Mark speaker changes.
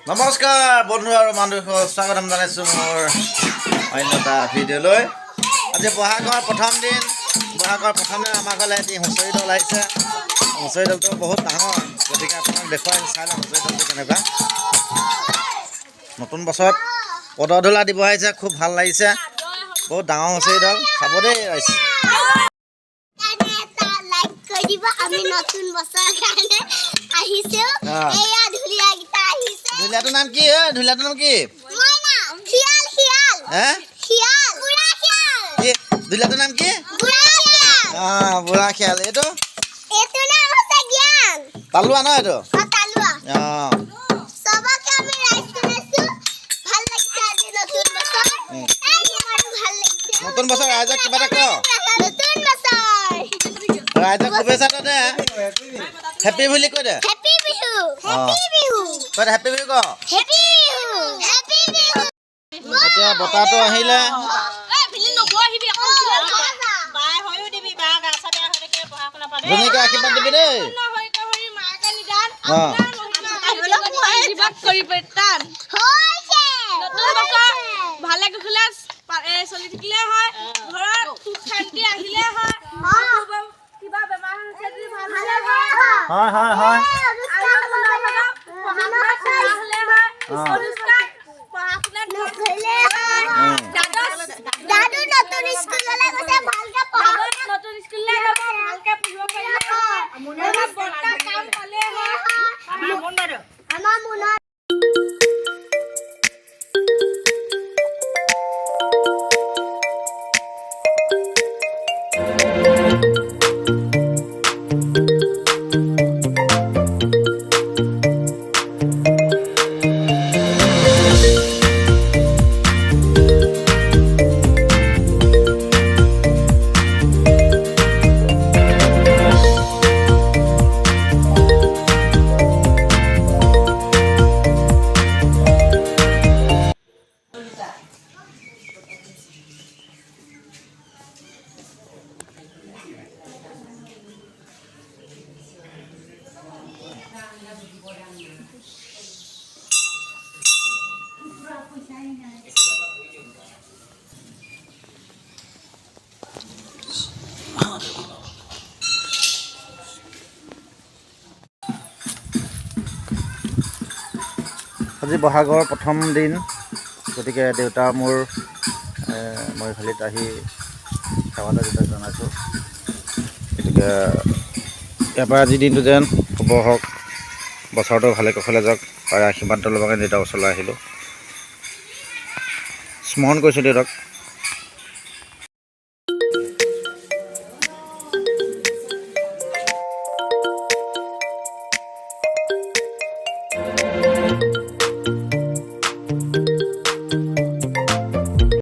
Speaker 1: নমস্কাৰ বন্ধু আৰু বান্ধৱীসকল, স্বাগতম জনাইছোঁ মোৰ অন্য এটা ভিডিঅ'লৈ। আজি বহাগৰ প্ৰথম দিন। বহাগৰ প্ৰথম দিন আমাৰ ঘৰলৈ এটি হুঁচৰি দল আহিছে। হুঁচৰি দলটো বহুত ডাঙৰ, গতিকে আপোনাক দেখুৱাই চাই লওঁ হুঁচৰি দলটো কেনেকুৱা। নতুন বছৰত পদধূলা দিব আহিছে, খুব ভাল লাগিছে। বহুত ডাঙৰ হুঁচৰি দল, চাব দেই আহিছে। ঢুলীয়াটোৰ নাম কি? ঢুলীয়াটোৰ নাম কি? ঢুলীয়াটোৰ নাম কি? বুঢ়া খিয়াল। এইটো তালুৱা ন? এইটো নতুন বছৰ ৰাইজক কিবা এটা ক। ৰাইজক শুভেচ্ছা দে। হেপী বুলি কৈ দে। হেপী বিহু ক। এতিয়া বতাহটো আহিলে ধুনীয়াকৈ আশীৰ্বাদ দিবি দেই।
Speaker 2: ভালে কুশলে চলি থাকিলে হয়, ঘৰৰ সুখ শান্তি আহিলে হয়, কিবা বেমাৰ হৈছে যদি ভাল হ'লে হয়।
Speaker 1: আজি বহাগৰ প্ৰথম দিন, গতিকে দেউতা মোৰ মৰিশালিত আহি সেৱালৈ দেউতাক জনাইছোঁ। গতিকে ইয়াৰ পৰা আজিৰ দিনটো যেন শুভ হওক, বছৰটো ভালে কুশলে যাওক, তাৰে আশীৰ্বাদ ল'বৰ কাৰণে দেউতাৰ ওচৰলৈ আহিলোঁ। স্মৰণ কৰিছোঁ দেউতাক।